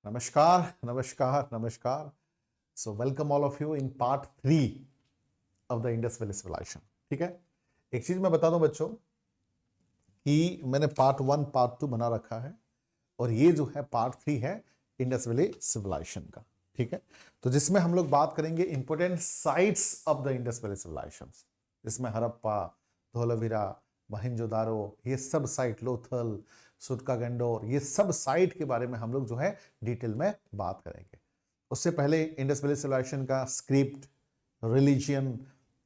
नमस्कार, नमस्कार, नमस्कार। So welcome all of you in part 3 of the Indus valley civilisation. ठीक है, एक चीज मैं बता दूं बच्चों कि मैंने पार्ट 1 पार्ट 2 बना रखा है और ये जो है पार्ट 3 है इंडस वैली सिविलाइजेशन का। ठीक है, तो जिसमें हम लोग बात करेंगे important sites of the Indus valley civilisation, जिसमें हड़प्पा, धोलावीरा, मोहनजोदारो, ये सब साइट, लोथल, सुटका गंडोर, ये सब साइट के बारे में हम लोग जो है डिटेल में बात करेंगे। उससे पहले इंडस वैली सिविलाइजेशन का स्क्रिप्ट, रिलीजियन,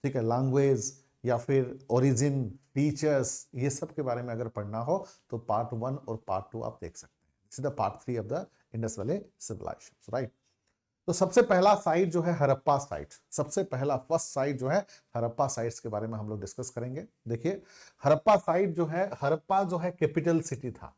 ठीक है, लैंग्वेज या फिर ओरिजिन, फीचर्स, ये सब के बारे में अगर पढ़ना हो तो पार्ट 1 और पार्ट 2 आप देख सकते हैं। This is the part 3 of the Indus valley civilisation, right. तो सबसे पहला साइट जो है हड़प्पा साइट, सबसे पहला फर्स्ट साइट जो है हड़प्पा साइट्स के बारे में हम लोग डिस्कस करेंगे। देखिए, हड़प्पा साइट जो है, हड़प्पा जो है कैपिटल सिटी था।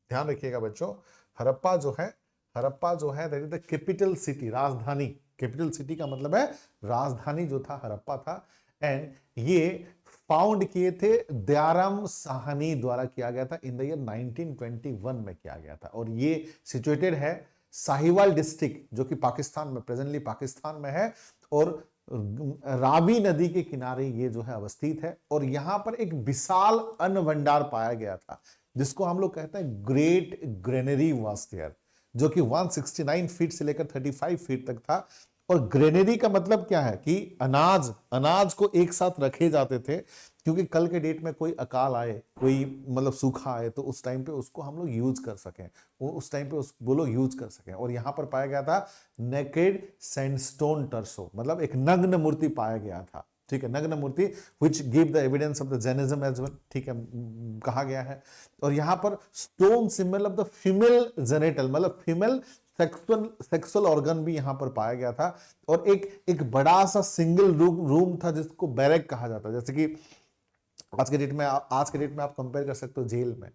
ध्यान रखिएगा बच्चों, हड़प्पा जो है, हड़प्पा जो है that is the capital city, राजधानी। कैपिटल सिटी का मतलब है राजधानी जो था हड़प्पा था। एंड ये फाउंड किए थे दयाराम साहनी द्वारा किया गया था इन द ईयर 1921 में किया गया था। और ये सिचुएटेड है साहिवाल डिस्ट्रिक्ट, जो कि पाकिस्तान में, प्रेजेंटली पाकिस्तान में है, और रावी नदी के किनारे ये जो है अवस्थित है। और यहां पर एक विशाल अन्न भंडार पाया गया था जिसको हम लोग कहते हैं ग्रेट ग्रेनरी वाज देयर, जो कि 169 फीट से लेकर 35 फीट तक था। और ग्रेनरी का मतलब क्या है कि अनाज, अनाज को एक साथ रखे जाते थे, क्योंकि कल के डेट में कोई अकाल आए, कोई मतलब सूखा आए, तो उस टाइम पे उसको हम लोग यूज कर सकें, उस टाइम पे वो लोग यूज कर सकें। और यहां पर पाया गया था नेकेड सैंडस्टोन टर्सो, मतलब एक नग्न मूर्ति पाया गया था। ठीक है, नग्न मूर्ति which give the evidence of the Jainism as well, ठीक है, कहा गया है। और यहां पर stone symbol of the female genital, मतलब फीमेल सेक्सुअल ऑर्गन भी यहां पर पाया गया था। और एक बड़ा सा सिंगल रूम था जिसको बैरक कहा जाता है। जैसे कि आज के डेट में आप कंपेयर कर सकते हो जेल में।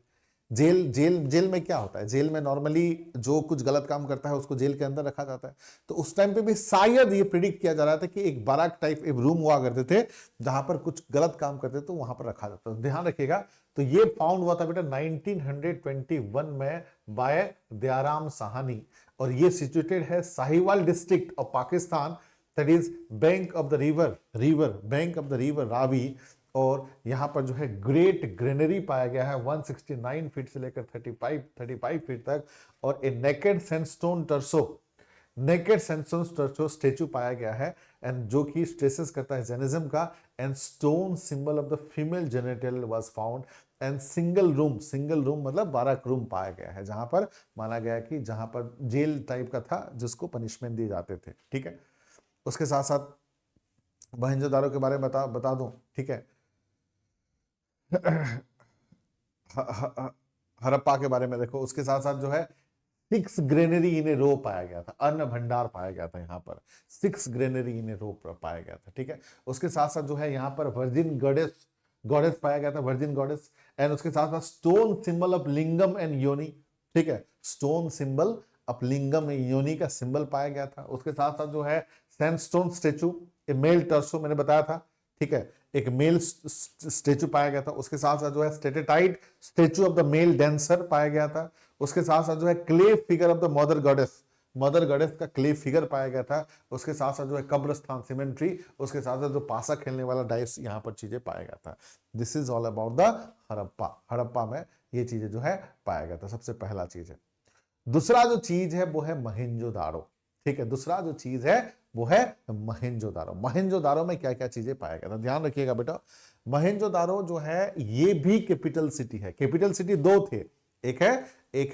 जेल में क्या होता है, जेल में नॉर्मली जो कुछ गलत काम करता है उसको जेल के अंदर रखा जाता है। तो उस टाइम पे भी शायद ये प्रिडिक्ट किया जा रहा था कि एक बाराक टाइप एक रूम हुआ करते थे जहां पर कुछ गलत काम करते तो वहां पर रखा जाता था। ध्यान रखिएगा, तो ये फाउंड हुआ था बेटा 1921 में बाय दयाराम साहनी। और ये सिचुएटेड है Sahiwal district of Pakistan, that is bank of the bank of the river Ravi. और यहां पर जो है ग्रेट ग्रेनरी पाया गया है 169 फीट से लेकर 35 फीट तक। और ए नेकेड सैंडस्टोन टर्सो स्टेचू पाया गया है, एंड जो कि स्ट्रेसेस करता है जैनिज्म का। And stone symbol of the female genital was found. And single room मतलब बाराक रूम पाया गया है, जहां पर माना गया कि जहां पर जेल टाइप का था जिसको पनिशमेंट दिए जाते थे। ठीक है, उसके साथ साथ मोहनजोदारो के बारे में बता दूं। ठीक है, हड़प्पा के बारे में देखो, उसके साथ साथ जो है 6 ग्रेनरी इन ए रो पाया गया था, अन्न भंडार पाया गया था यहाँ पर, 6 ग्रेनरी इन ए रो पाया गया था। ठीक है, उसके साथ साथ जो है यहाँ पर वर्जिन गॉडेस पाया गया था, वर्जिन गॉडेस। एंड उसके साथ साथ stone symbol of lingam and योनि। ठीक है, stone symbol of lingam and योनि का सिंबल पाया गया था। उसके साथ साथ जो है सैंडस्टोन स्टेचू, ए मेल टर्सो मैंने बताया था। ठीक है, एक मेल स्टेचू पाया गया था। उसके साथ साथ जो है steatite statue of the male dancer पाया गया था। उसके साथ साथ जो है clay figure of the mother goddess का क्ले फिगर पाया गया था। उसके साथ साथ जो है कब्रस्तान सिमेंट्री, उसके साथ साथ जो पासा खेलने वाला डाइस, यहाँ पर चीजें पाया गया था। This is all about the Harappa में ये चीजें जो है पाया गया था, सबसे पहला चीज है। दूसरा जो चीज है वो है मोहनजोदारो। ठीक है, दूसरा जो चीज है वो है मोहनजोदारो में क्या क्या चीजें पाया गया था, ध्यान रखिएगा बेटा। मोहनजोदारो जो है ये भी कैपिटल सिटी है। कैपिटल सिटी दो थे, एक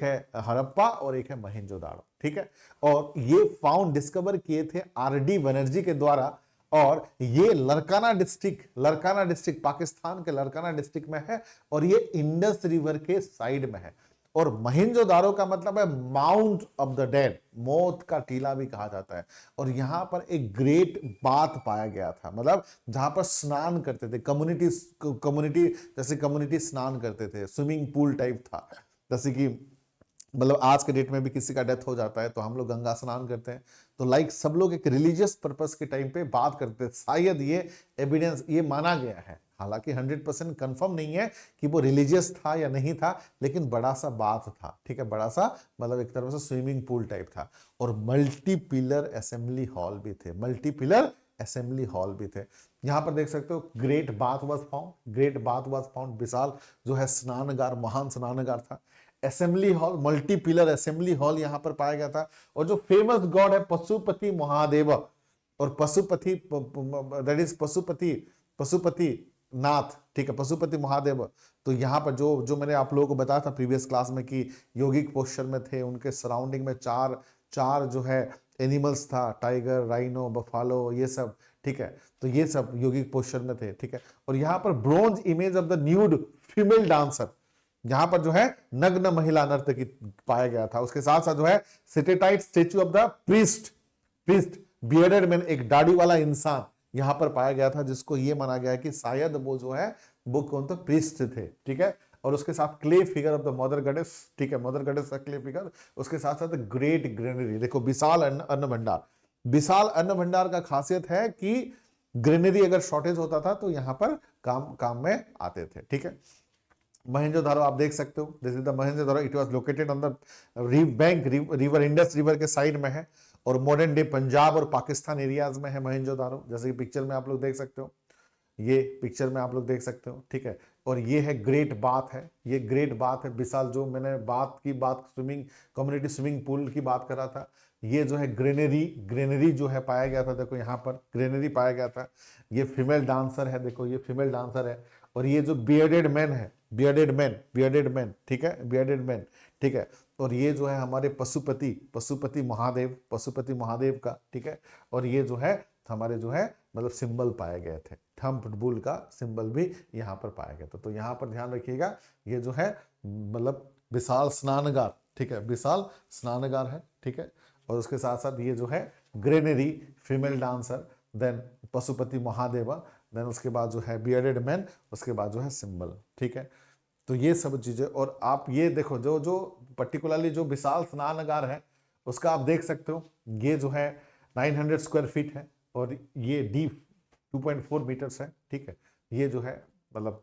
है हड़प्पा और एक है मोहनजोदारो। ठीक है, और ये फाउंड डिस्कवर किए थे आरडी बनर्जी के द्वारा। और ये लरकाना डिस्ट्रिक्ट पाकिस्तान के लरकाना डिस्ट्रिक्ट में है, और ये इंडस रिवर के साइड में है। और मोहनजोदारो का मतलब है माउंट ऑफ द डेड, मौत का टीला भी कहा जाता है। और यहां पर एक ग्रेट बाथ पाया गया था, मतलब जहां पर स्नान करते थे कम्युनिटी, जैसे कम्युनिटी स्नान करते थे, स्विमिंग पूल टाइप था। जैसे कि मतलब आज के डेट में भी किसी का डेथ हो जाता है तो हम लोग गंगा स्नान करते हैं, तो लाइक सब लोग एक रिलीजियस पर्पस के टाइम पे बात करते हैं। शायद ये एविडेंस, ये माना गया है, हालांकि 100% कंफर्म नहीं है कि वो रिलीजियस था या नहीं था, लेकिन बड़ा सा बाथ था, ठीक है, बड़ा सा मतलब एक तरह से स्विमिंग पूल टाइप था। और मल्टी पिलर असेंबली हॉल भी थे, मल्टी पिलर असेंबली हॉल भी थे। यहां पर देख सकते हो great bath was found, great bath was found, विशाल जो है स्नानगार, महान स्नानगार था। Assembly hall, multi pillar assembly hall यहां पर पाया गया था। और जो फेमस गॉड है पशुपति महादेव, और पशुपति दैट इज पशुपति, पशुपति नाथ, ठीक है, पशुपति महादेव। तो यहाँ पर जो जो मैंने आप लोगों को बताया था प्रीवियस क्लास में कि योगिक पोस्चर में थे, उनके सराउंडिंग में चार चार जो है एनिमल्स था, टाइगर, राइनो, बफालो, ये सब, ठीक है। तो ये सब योगिक पोस्चर में थे, ठीक है। और यहाँ पर bronze image of the nude female dancer, यहाँ पर जो है नग्न महिला नर्तकी पाया गया था। उसके साथ साथ जो है steatite statue of the priest, priest bearded man, एक दाढ़ी वाला इंसान यहां पर पाया गया था, जिसको ये माना गया है कि शायद वो जो है वो कौन तो प्रीस्ट थे, ठीक है। और उसके साथ clay figure of the mother goddess, ठीक है, मदर गॉडेस का क्ले फिगर। उसके साथ साथ ग्रेट ग्रेनरी, देखो विशाल अन्न भंडार, विशाल अन्न भंडार का खासियत है कि ग्रेनरी अगर शॉर्टेज होता था तो यहां पर काम में आते थे, ठीक है। मोहनजोदारो आप देख सकते हो, this is the Mohenjodaro, it was located on the bank, river Indus river के साइड में है, और मॉडर्न डे पंजाब और पाकिस्तान एरियाज में है मोहनजोदारो, जैसे कि पिक्चर में आप लोग देख सकते हो, ये पिक्चर में आप लोग देख सकते हो, ठीक है। और ये है ग्रेट बाथ है, ये ग्रेट बाथ है विशाल, जो मैंने बात की बात स्विमिंग कम्युनिटी स्विमिंग पूल की बात कर रहा था। ये जो है ग्रेनरी, ग्रेनरी जो है पाया गया था, देखो यहाँ पर ग्रेनरी पाया गया था। ये फीमेल डांसर है, देखो ये फीमेल डांसर है। और ये जो बियर्डेड मैन है, बियर्डेड मैन, बियर्डेड मैन, ठीक है, बियर्डेड मैन, ठीक है। और ये जो है हमारे पशुपति, पशुपति महादेव, पशुपति महादेव का, ठीक है। और ये जो है हमारे जो है मतलब सिंबल पाए गए थे, थंब बुल का सिंबल भी यहाँ पर पाया गया था। तो यहाँ पर ध्यान रखिएगा, ये जो है मतलब विशाल स्नानगार, ठीक है, विशाल स्नानगार है, ठीक है। और उसके साथ साथ ये जो है granary, female dancer, then Pashupati Mahadeva, then उसके बाद जो है बियर्डेड मैन, उसके बाद जो है सिंबल, ठीक है। तो ये सब चीजें, और आप ये देखो जो जो पर्टिकुलरली जो विशाल स्नानगार है उसका आप देख सकते हो, ये जो है 900 स्क्वायर फीट है, और ये डीप 2.4 मीटर्स है, ठीक है। ये जो है मतलब,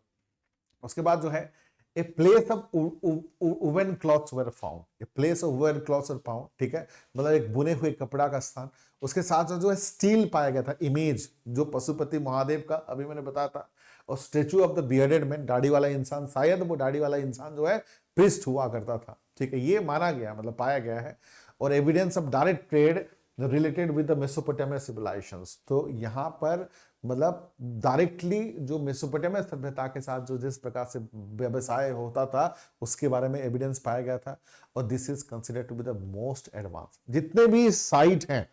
उसके बाद जो है a place of woven clothes were found, a place of woven clothes were found, ठीक है, मतलब एक बुने हुए कपड़ा का स्थान। उसके साथ साथ जो है स्टील पाया गया था, इमेज जो पशुपति महादेव का अभी मैंने बताया था। और statue of the bearded man, दाढ़ी वाला इंसान, शायद वो दाढ़ी वाला इंसान जो है प्रिस्ट हुआ करता था, ठीक है, ये माना गया, मतलब पाया गया है। और evidence of direct trade related with the Mesopotamia civilisations, तो यहाँ पर मतलब डायरेक्टली जो मेसोपोटामिया सभ्यता के साथ जो जिस प्रकार से व्यवसाय होता था उसके बारे में एविडेंस पाया गया था। और this is considered to be the most advance, जितने भी साइट हैं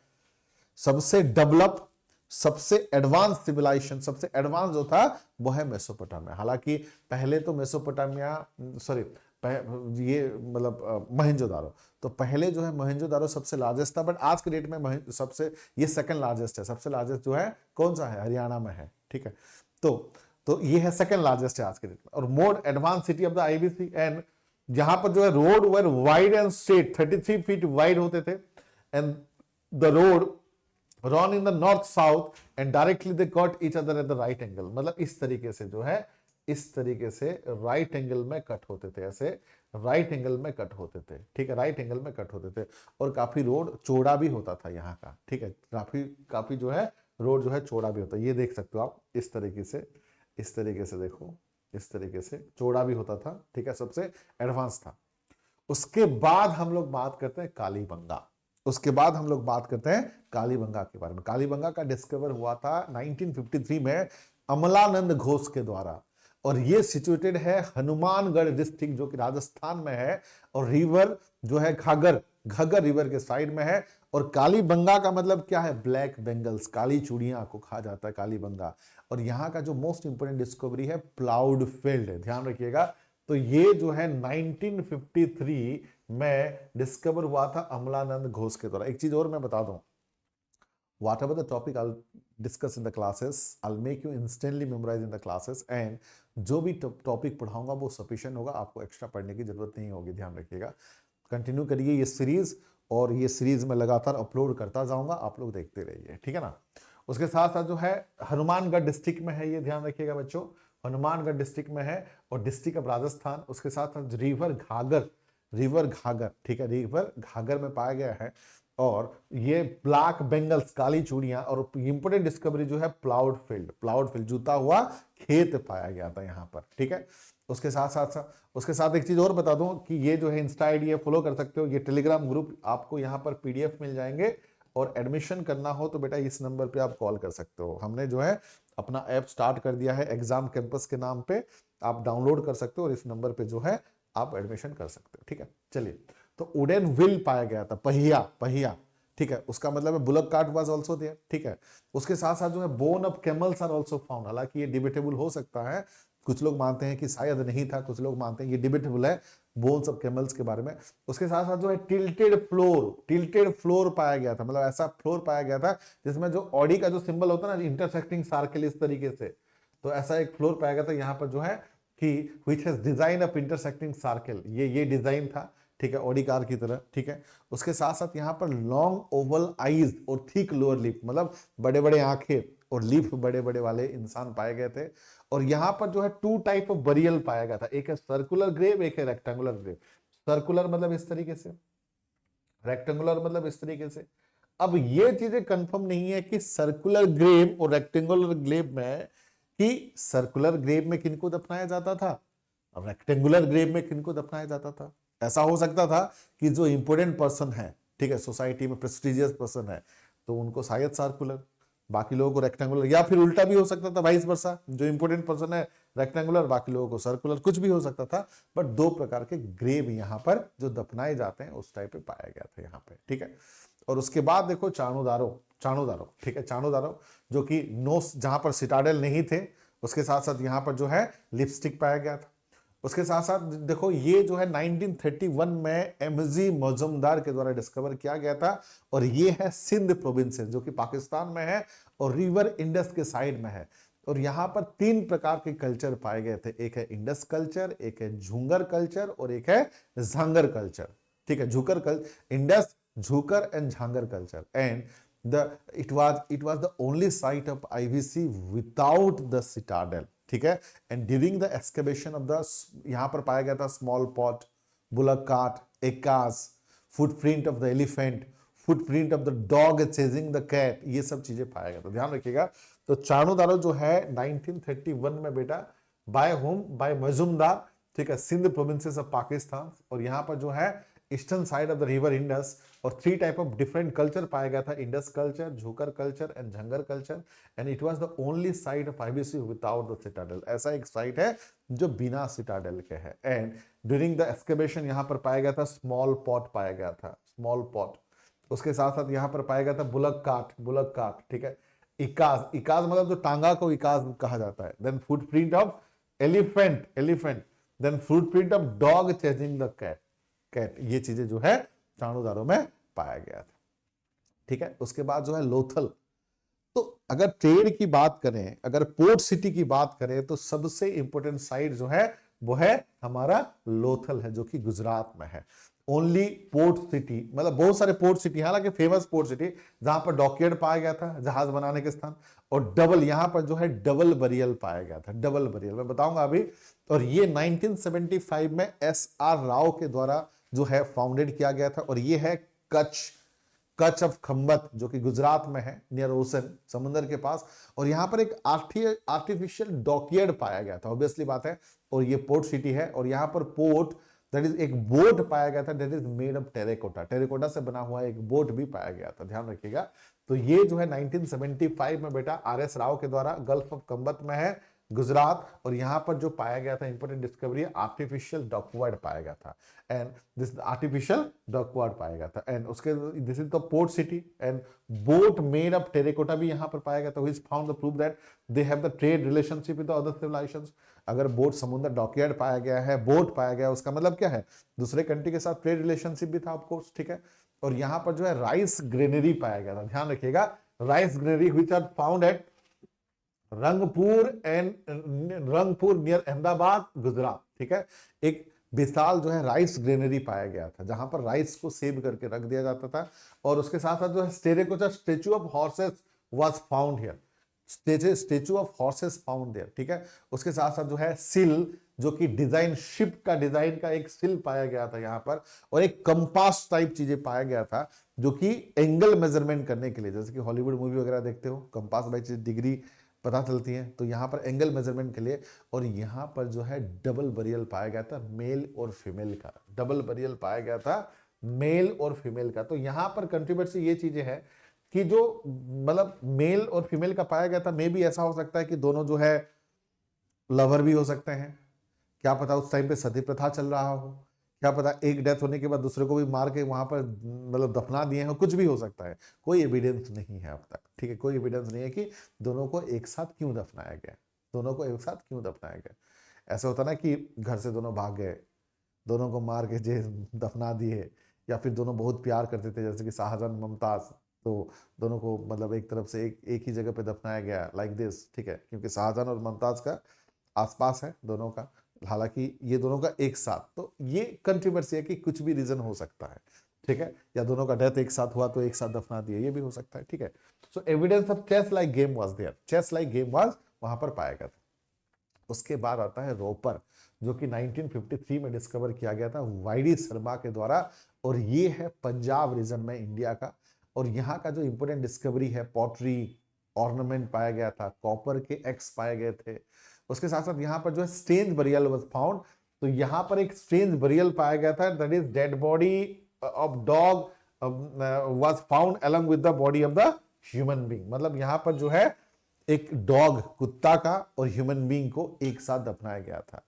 सबसे डेवलप, सबसे एडवांस सिविलाइजेशन, सबसे एडवांस जो था वो है मेसोपोटामिया। हालांकि पहले तो मेसोपोटामिया, सॉरी ये मतलब मोहनजोदारो, तो पहले जो है मोहनजोदारो सबसे लार्जेस्ट था, बट आज के डेट में सबसे ये सेकंड लार्जेस्ट है। सबसे लार्जेस्ट जो है कौन सा है, हरियाणा में है, ठीक है। तो ये है सेकंड लार्जेस्ट है आज के डेट में। और more advance city of the IBC, and जहां पर जो है road were wide and straight, 33 feet wide होते थे, and the road run in the north south and directly they got each other at the right angle, मतलब इस तरीके से जो है, इस तरीके से राइट एंगल में कट होते थे, ऐसे राइट एंगल में कट होते थे, ठीक है, राइट एंगल में कट होते थे। और काफी रोड चौड़ा भी होता था यहाँ का, ठीक है, काफी काफी जो है रोड जो है चौड़ा भी होता है, ये देख सकते हो आप, इस तरीके से, इस तरीके से देखो, इस तरीके से चौड़ा भी होता था, ठीक है, सबसे एडवांस था। उसके बाद हम लोग बात करते हैं कालीबंगा, उसके बाद हम लोग बात करते हैं कालीबंगा के बारे में। कालीबंगा का डिस्कवर हुआ था 1953 में अमलानंद घोष के द्वारा, और ये सिचुएटेड है हनुमानगढ़ डिस्ट्रिक्ट जो कि राजस्थान में है, और रिवर जो है घाघर, घग्गर रिवर के साइड में है। और कालीबंगा का मतलब क्या है, ब्लैक बेंगल्स, काली चूड़ियां को कहा जाता है कालीबंगा। और यहाँ का जो मोस्ट इंपोर्टेंट डिस्कवरी है प्लाउड फील्ड, ध्यान रखिएगा। तो ये जो है 1953 में डिस्कवर हुआ था अमलानंद घोष के द्वारा। एक चीज और मैं बता दूं, whatever the topic I'll discuss in the classes, I'll make you instantly memorize in the classes, and जो भी टॉपिक पढ़ाऊंगा वो सफिशिएंट होगा, आपको एक्स्ट्रा पढ़ने की जरूरत नहीं होगी, ध्यान रखिएगा। कंटिन्यू करिए ये सीरीज, और ये सीरीज मैं लगातार अपलोड करता जाऊंगा, आप लोग देखते रहिए, ठीक है ना। उसके साथ साथ जो है हनुमानगढ़ डिस्ट्रिक्ट में है ये, ध्यान रखिएगा बच्चों, हनुमानगढ़ डिस्ट्रिक्ट में है और डिस्ट्रिक्ट ऑफ राजस्थान। उसके साथ साथ रिवर घाघर, ठीक है, रिवर घाघर में पाया गया है। और ये ब्लैक बेंगल्स, काली चूड़ियां, और इंपोर्टेंट डिस्कवरी जो है प्लाउड फील्ड, जूता हुआ खेत पाया गया था यहाँ पर, ठीक है। उसके साथ एक चीज और बता दूं कि ये जो है इंस्टा आईडी फॉलो कर सकते हो, ये टेलीग्राम ग्रुप, आपको यहाँ पर पीडीएफ मिल जाएंगे, और एडमिशन करना हो तो बेटा इस नंबर पे आप कॉल कर सकते हो। हमने जो है अपना ऐप स्टार्ट कर दिया है एग्जाम कैंपस के नाम पे, आप डाउनलोड कर सकते हो और इस नंबर पे जो है आप एडमिशन कर सकते हो, ठीक है। चलिए, तो वुडन व्हील पाया गया था, पहिया, ठीक है, उसका मतलब है bullock cart was also there, ठीक है। उसके साथ साथ जो है bone of camels are also found, हालांकि ये डिबेटेबल हो सकता है, कुछ लोग मानते हैं कि शायद नहीं था, कुछ लोग मानते हैं ये डिबेटेबल है बोन्स ऑफ कैमल्स के बारे में। उसके साथ साथ जो है टिल्टेड फ्लोर पाया गया था, मतलब ऐसा फ्लोर पाया गया था जिसमें जो ऑडी का जो सिंबल होता है ना, इंटरसेक्टिंग सर्कल, इस तरीके से, तो ऐसा एक फ्लोर पाया गया था यहाँ पर जो है कि which has design of intersecting circle, ये डिजाइन था, ठीक है, ऑडी कार की तरह, ठीक है। उसके साथ साथ यहाँ पर लॉन्ग ओवल आईज और थिक लोअर लिप, मतलब बड़े बड़े आंखें और लिप बड़े बड़े वाले इंसान पाए गए थे। और यहाँ पर जो है 2 टाइप ऑफ बरियल पाया गया था, एक है सर्कुलर ग्रेव, एक है रेक्टेंगुलर ग्रेव। सर्कुलर मतलब इस तरीके से, रेक्टेंगुलर मतलब इस तरीके से। अब ये चीजें कंफर्म नहीं है कि सर्कुलर ग्रेव और रेक्टेंगुलर ग्रेव में, कि सर्कुलर ग्रेव में किनको दफनाया जाता था, रेक्टेंगुलर ग्रेव में किनको दफनाया जाता था। ऐसा हो सकता था कि जो इंपोर्टेंट पर्सन है, ठीक है, सोसाइटी में प्रेस्टिजियस पर्सन है, तो उनको शायद सर्कुलर, बाकी लोगों को रेक्टेंगुलर, या फिर उल्टा भी हो सकता था, वाइस वर्सा, जो इंपोर्टेंट पर्सन है रेक्टेंगुलर, बाकी लोगों को सर्कुलर, कुछ भी हो सकता था। बट 2 प्रकार के ग्रेव यहाँ पर जो दफनाए जाते हैं उस टाइप पे पाया गया था यहाँ पे, ठीक है। और उसके बाद देखो चाणोदारो, ठीक है, चाणोदारो जो कि नोस, जहां पर सिटाडेल नहीं थे, उसके साथ साथ यहाँ पर जो है लिपस्टिक पाया गया था। उसके साथ साथ देखो ये जो है 1931 में एमजी मौजूमदार के द्वारा डिस्कवर किया गया था, और ये है सिंध प्रोविंस जो कि पाकिस्तान में है और रिवर इंडस के साइड में है। और यहाँ पर 3 प्रकार के कल्चर पाए गए थे, एक है इंडस कल्चर, एक है झूंगर कल्चर और एक है झांगर कल्चर, ठीक है, Indus, Jhukar and Jhangar culture. And it was the only site of IBC without the citadel, ठीक है। And during the excavation of the, यहां पर पाया गया था स्मॉल पॉट, बुलक कार्ट, एकास, footprint of the elephant, footprint of the dog chasing the cat, ये सब चीजें पाया गया था, ध्यान रखिएगा। तो चाणोदारो जो है 1931 में बेटा बाय होम, बाय मजूमदार, ठीक है, सिंध प्रोविंसेस ऑफ पाकिस्तान, और यहाँ पर जो है eastern side of the river Indus, और 3 टाइप ऑफ डिफरेंट कल्चर पाया गया था, Indus culture, Jhukar culture and Jhangar culture. And it was the only site of IBC without the citadel, ऐसा एक साइट है जो बिना सिटाडेल के है। एंड ड्यूरिंग द एक्सकेवेशन यहाँ पर पाया गया था स्मॉल पॉट, पाया गया था स्मॉल पॉट। उसके साथ साथ यहाँ पर पाया गया था बुलक काट, ठीक है, इकाज मतलब जो टांगा को इकाज कहा जाता है। Then footprint of elephant, then footprint of dog chasing the cat, ये चीजें जो है चाणोदारो में पाया गया था, ठीक है। उसके बाद जो है लोथल, तो अगर ट्रेड की बात करें, अगर पोर्ट सिटी की बात करें, तो सबसे इंपोर्टेंट साइट जो है वो है हमारा लोथल है, जो कि गुजरात में है। ओनली पोर्ट सिटी, मतलब बहुत सारे पोर्ट सिटी, हालांकि फेमस पोर्ट सिटी जहां पर डॉकयार्ड पाया गया था, जहाज बनाने के स्थान, और डबल, यहां पर जो है डबल बरियल पाया गया था, डबल बरियल मैं बताऊंगा अभी। और ये 1975 में SR राव के द्वारा जो है फाउंडेड किया गया था, और ये है कच्छ ऑफ खंबत, जो कि गुजरात में है, नियर ओशन, समुद्र के पास। और यहाँ पर एक आर्टिफिशियल डॉकयार्ड पाया गया था, ऑब्वियसली बात है, और ये पोर्ट सिटी है। और यहाँ पर पोर्ट, दैट इज एक बोट पाया गया था, that is made of terracotta से बना हुआ एक बोट भी पाया गया था, ध्यान रखिएगा। तो ये जो है 1975 में बेटा RS राव के द्वारा गल्फ ऑफ कंबत में है, गुजरात। और यहाँ पर जो पाया गया था इंपोर्टेंट डिस्कवरी, आर्टिफिशियल डॉकवर्ड पाया गया था, एंड दिस आर्टिफिशियल डॉकवर्ड पाया गया था। एंड उसके this is the port city, and boat made of terracotta भी यहाँ पर पाया गया था, which found the proof that they have the trade relationship with the other civilisations. अगर बोट, समुद्र, डॉकयार्ड पाया गया है, बोट पाया गया, उसका मतलब क्या है, दूसरे कंट्री के साथ ट्रेड रिलेशनशिप भी था, ऑफ कोर्स, ठीक है। और यहाँ पर जो है राइस ग्रेनरी पाया गया था, ध्यान रखिएगा, rice granary which are found at Rangpur near Ahmedabad, Gujarat, ठीक है। एक विशाल जो है राइस ग्रेनरी पाया गया था, जहां पर राइस को सेव करके रख दिया जाता था। और उसके साथ साथ जो है terracotta statue of horses was found here, statue of horses found there, ठीक है। उसके साथ साथ जो है सिल, जो कि डिजाइन, शिप का डिजाइन का एक सिल पाया गया था यहाँ पर, और एक कंपास टाइप चीजें पाया गया था जो कि एंगल मेजरमेंट करने के लिए, जैसे कि हॉलीवुड मूवी वगैरह देखते हो, कंपास बाई डिग्री पता चलती है, तो यहाँ पर एंगल मेजरमेंट के लिए। और यहाँ पर जो है डबल बरियल पाया गया था मेल और फीमेल का, डबल बरियल पाया गया था मेल और फीमेल का। तो यहाँ पर कंट्रोवर्सी ये चीजें है कि जो मतलब मेल और फीमेल का पाया गया था, मे भी ऐसा हो सकता है कि दोनों जो है लवर भी हो सकते हैं, क्या पता उस टाइम पे सती प्रथा चल रहा हो, क्या पता एक डेथ होने के बाद दूसरे को भी मार के वहां पर मतलब दफना दिए हो, कुछ भी हो सकता है, कोई एविडेंस नहीं है अब तक, ठीक है। कोई एविडेंस नहीं है कि दोनों को एक साथ क्यों दफनाया गया, दोनों को एक साथ क्यों दफनाया गया। ऐसा होता ना कि घर से दोनों भाग गए, दोनों को मार के जे दफना दिए, या फिर दोनों बहुत प्यार करते थे जैसे कि शाहजहां मुमताज, तो दोनों को मतलब एक तरफ से एक ही जगह पे दफनाया गया लाइक दिस, ठीक है, क्योंकि शाहजहां और मुमताज का आसपास है दोनों का, हालांकि ये दोनों का एक साथ, तो ये कंट्रोवर्सी है कि कुछ भी रीजन हो सकता है, ठीक है, या दोनों का डेथ एक साथ हुआ तो एक साथ दफना दिया, ये भी हो सकता है, ठीक है। So evidence of chess like game was there, chess like game was वहां पर पाया गया था। उसके बाद आता है रोपर, जो कि 1953 में डिस्कवर किया गया था वाईडी शर्मा के द्वारा, और ये है पंजाब रीजन में इंडिया का। और यहाँ का जो इंपोर्टेंट डिस्कवरी है, पॉटरी ऑर्नामेंट पाया गया था, कॉपर के एक्स पाए गए थे। उसके साथ साथ यहाँ पर जो है स्ट्रेंज बरियल वाज फाउंड, तो यहाँ पर एक स्ट्रेंज बरियल पाया गया था, that is dead body of dog was found along with the body of the human being. मतलब यहाँ पर जो है एक डॉग, कुत्ता का, और ह्यूमन बीइंग को एक साथ दफनाया गया था।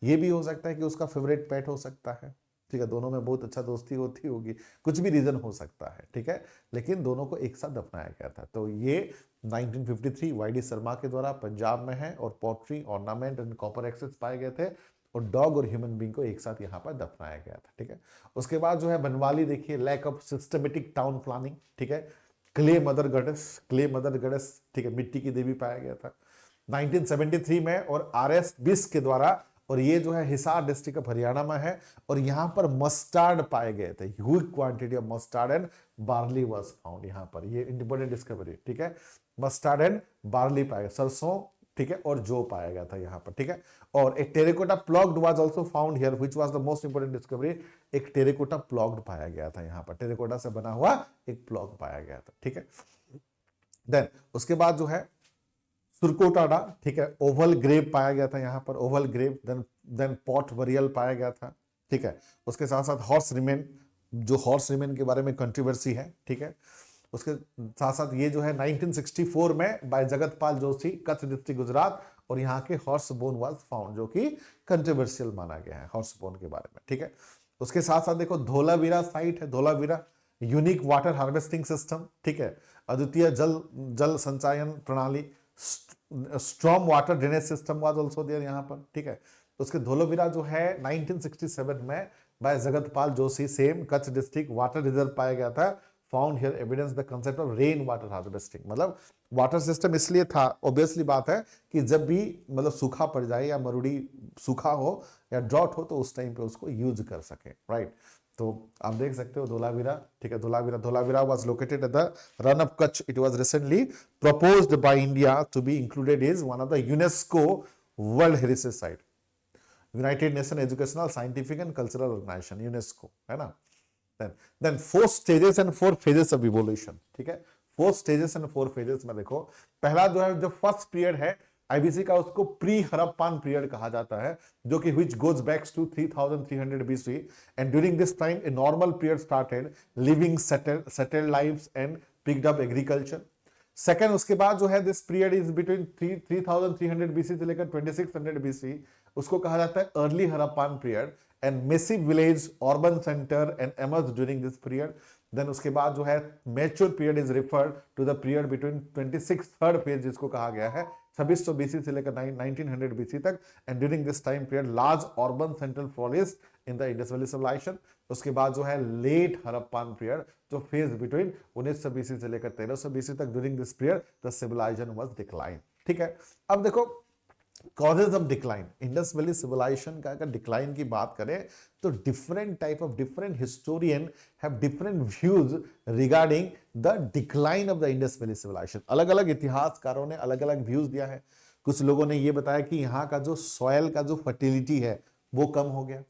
ये भी हो सकता है कि उसका फेवरेट पेट हो सकता है, ठीक है, दोनों में बहुत अच्छा दोस्ती होती होगी, कुछ भी रीजन हो सकता है, ठीक है, लेकिन दोनों को एक साथ दफनाया गया था। तो ये 1953 वाईडी शर्मा के द्वारा पंजाब में है, और pottery ornament and copper axes पाए गए थे, और डॉग और ह्यूमन बीइंग को एक साथ यहाँ पर दफनाया गया था, ठीक है। उसके बाद जो है बनवाली, देखिए lack of systematic town planning, ठीक है, क्ले मदर गॉडेस, ठीक है, मिट्टी की देवी पाया गया था 1973 में, और आरएस बिस के द्वारा, और ये जो है हिसार डिस्ट्रिक्ट ऑफ हरियाणा में है, और यहां पर मस्टर्ड पाए गए थे, huge quantity of mustard and barley was found. यहां पर ये इंपॉर्टेंट डिस्कवरी, ठीक है, मस्टर्ड एंड बार्ली पाए, सरसों, ठीक है, और जो पाया गया था यहां पर, ठीक है। और एक terracotta ploughed was also found here, which was the most important discovery. एक टेरेकोटा प्लॉग्ड पाया गया था यहां पर, टेरेकोटा से बना हुआ एक प्लॉग पाया गया था, ठीक है। देन उसके बाद जो है सुरकोटाडा, ठीक है, ओवल ग्रेव पाया गया था यहाँ पर, oval grave. Then pot burial पाया गया था, ठीक है। उसके साथ साथ हॉर्स रिमेन, जो हॉर्स रिमेन के बारे में कंट्रोवर्सी है, ठीक है। उसके साथ साथ ये जो है 1964 में बाय जगतपाल जोशी, कच्छ डिस्ट्रिक्ट गुजरात, और यहाँ के हॉर्स बोन वाज फाउंड, जो कि कंट्रोवर्शियल माना गया है हॉर्स बोन के बारे में, ठीक है। उसके साथ साथ देखो धोलावीरा साइट है, Dholavira unique water harvesting system, ठीक है, अद्वितीय जल संचयन प्रणाली, storm water drainage system was also there यहाँ पर, ठीक है। उसके धोलावीरा जो है 1967 में by Jagatpal Joshi, same Kutch district, water reserve पाया गया था, found here evidence the concept of rain water harvesting. मतलब वाटर सिस्टम इसलिए था, ऑब्वियसली बात है कि जब भी मतलब सूखा पड़ जाए, या मरुड़ी सूखा हो या ड्रॉट हो, तो उस टाइम पे उसको यूज कर सके, राइट। तो आप देख सकते हो धोलावीरा, ठीक है, Dholavira was located at the run of Kutch. It was recently proposed by India to be included is one of the UNESCO World Heritage Site, United Nations Educational, Scientific and Cultural Organization, UNESCO, है ना। then 4 stages and 4 phases of evolution, ठीक है, 4 stages and 4 phases में देखो, पहला जो है, जो फर्स्ट पीरियड है आईबीसी का, उसको प्री हड़प्पन पीरियड कहा जाता है, जो कि which goes back to 3300 BC, and during this time a normal period started, living settled lives and picked up agriculture. Second, उसके बाद जो है this period is between 3300 BC से लेकर 2600 बीसी, उसको कहा जाता है early Harappan period, and massive village urban centre and emerge during this period. Then उसके बाद जो है mature period is referred to the period between 26 third phase, जिसको कहा गया है 2600 बीसी से लेकर 1900 बीसी तक, and during this time period large urban central flourish in the Indus valley civilisation. उसके बाद जो है लेट हड़प्पन पीरियड, जो फेज बिटवीन 1900 बीसी से लेकर 1300 बीसी तक, during this period the civilisation was decline, ठीक है। अब देखो causes of decline, Indus valley civilisation का अगर डिक्लाइन की बात करें तो different type of different historian have different views regarding the decline of the Indus valley civilisation. अलग अलग इतिहासकारों ने अलग अलग व्यूज दिया है। कुछ लोगों ने यह बताया कि यहाँ का जो सॉयल का जो फर्टिलिटी है वो कम हो गया,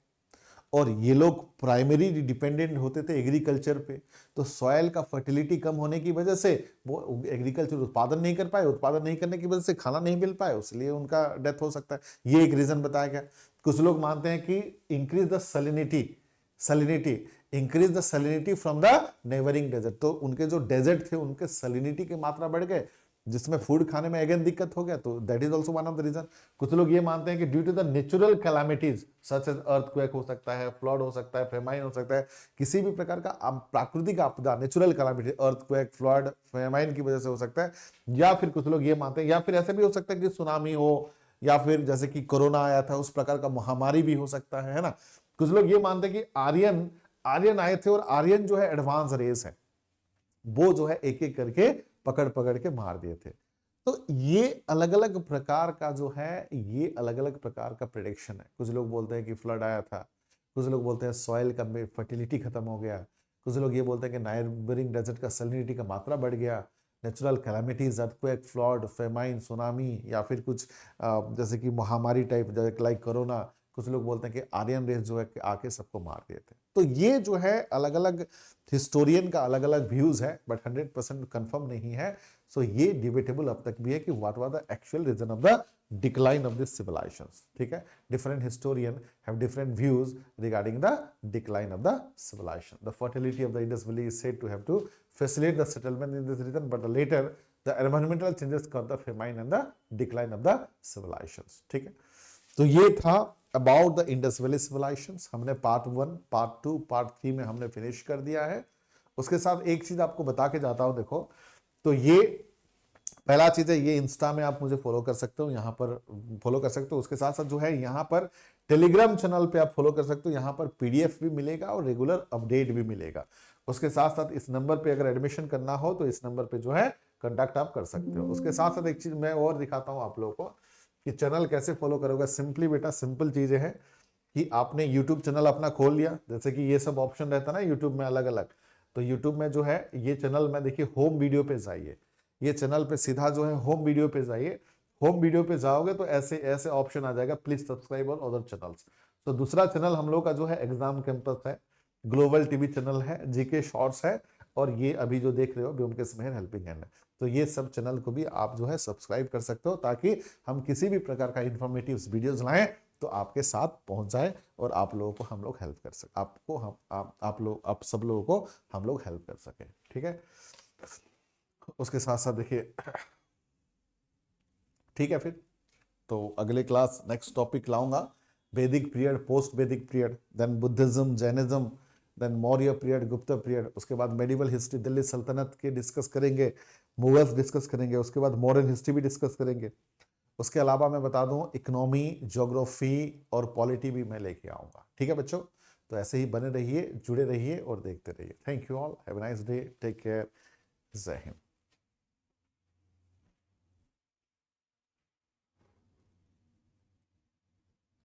और ये लोग प्राइमरी डिपेंडेंट होते थे एग्रीकल्चर पे, तो सॉयल का फर्टिलिटी कम होने की वजह से वो एग्रीकल्चर उत्पादन नहीं कर पाए, उत्पादन नहीं करने की वजह से खाना नहीं मिल पाए, इसलिए उनका डेथ हो सकता है। ये एक रीजन बताया गया। कुछ लोग मानते हैं कि increase the salinity increase the salinity from the neighbouring desert, तो उनके जो डेजर्ट थे उनके सलिनिटी की मात्रा बढ़ गए, जिसमें फूड खाने में अगेन दिक्कत हो गया, तो that is also one of the reason. कुछ लोग ये मानते हैं कि due to the natural calamities such as earthquake हो सकता है, फ्लड हो सकता है, फेमाइन हो सकता है, किसी भी प्रकार का प्राकृतिक आपदा, natural calamity, earthquake, flood, famine की वजह से हो सकता है। या फिर कुछ लोग ये मानते हैं, या फिर ऐसे भी हो सकता है कि सुनामी हो, या फिर जैसे कि कोरोना आया था उस प्रकार का महामारी भी हो सकता है ना। कुछ लोग ये मानते हैं कि आर्यन आए थे, और आर्यन जो है एडवांस रेस है, वो जो है एक एक करके पकड़ पकड़ के मार दिए थे। तो ये अलग अलग प्रकार का जो है, ये अलग अलग प्रकार का प्रेडिक्शन है। कुछ लोग बोलते हैं कि फ्लड आया था, कुछ लोग बोलते हैं सॉइल का फर्टिलिटी खत्म हो गया, कुछ लोग ये बोलते हैं कि नाइबरिंग डेजर्ट का सैलिनिटी का मात्रा बढ़ गया, natural calamities, earthquake, flood, famine, tsunami, या फिर कुछ जैसे कि महामारी टाइप लाइक कोरोना। कुछ लोग बोलते हैं कि आर्यन रेस जो है कि आके सबको मार दिए थे। तो ये जो है अलग अलग हिस्टोरियन का अलग अलग व्यूज है, बट 100% कंफर्म नहीं है। सो ये डिबेटेबल अब तक भी है कि what was the actual reason of the decline of this civilisations. ठीक है, different historian have different views regarding the decline of the civilisation. The fertility of the Indus valley is said to have to facilitate the settlement in this region, but later the environmental changes caused the famine and the decline of the civilizations। ठीक है, तो ये था about the Indus valley civilisations. हमने part 1, part 2, part 3 में हमने finish कर दिया है। उसके साथ एक चीज आपको बता के जाता हूं, देखो, तो ये पहला चीज है, ये इंस्टा में आप मुझे फॉलो कर सकते हो, यहाँ पर फॉलो कर सकते हो। उसके साथ साथ जो है यहाँ पर टेलीग्राम चैनल पे आप फॉलो कर सकते हो, यहाँ पर पीडीएफ भी मिलेगा और रेगुलर अपडेट भी मिलेगा। उसके साथ साथ इस नंबर पे अगर एडमिशन करना हो तो इस नंबर पे जो है कांटेक्ट आप कर सकते हो। उसके साथ साथ एक चीज मैं और दिखाता हूँ आप लोगों को कि चैनल कैसे फॉलो करोगे। सिंपली बेटा, सिंपल चीजें हैं कि आपने यूट्यूब चैनल अपना खोल लिया, जैसे कि ये सब ऑप्शन रहता है ना यूट्यूब में अलग अलग, तो यूट्यूब में जो है ये चैनल में देखिए होम वीडियो पे जाइए, ये चैनल पे सीधा जो है होम वीडियो पे जाइए। होम वीडियो पे जाओगे तो ऐसे ऐसे ऑप्शन आ जाएगा, प्लीज सब्सक्राइब और अदर चैनल्स। तो दूसरा चैनल हम लोग का जो है एग्जाम कैंपस है, ग्लोबल टीवी चैनल है, जीके शॉर्ट्स है, और ये अभी जो देख रहे हो ब्योमकेश मेहर हेल्पिंग हैंड है। तो ये सब चैनल को भी आप जो है सब्सक्राइब कर सकते हो, ताकि हम किसी भी प्रकार का इंफॉर्मेटिव वीडियोस लाएं तो आपके साथ पहुंच जाए और आप लोगों को हम लोग हेल्प कर सके, आपको हम आप सब लोगों को हम लोग हेल्प कर सके। ठीक है, उसके साथ साथ देखिए, ठीक है, फिर तो अगले क्लास नेक्स्ट टॉपिक लाऊंगा, Vedic period, post Vedic period, then Buddhism, Jainism, then Maurya period, Gupta period, उसके बाद मेडिवल हिस्ट्री, दिल्ली सल्तनत के डिस्कस करेंगे, मुगल्स डिस्कस करेंगे, उसके बाद मॉडर्न हिस्ट्री भी डिस्कस करेंगे। उसके अलावा मैं बता दूं इकोनॉमी, ज्योग्राफी और पॉलिटी भी मैं लेके आऊंगा। ठीक है बच्चों, तो ऐसे ही बने रहिए, जुड़े रहिए और देखते रहिए। Thank you all, have a nice day, take care, जय हिंद।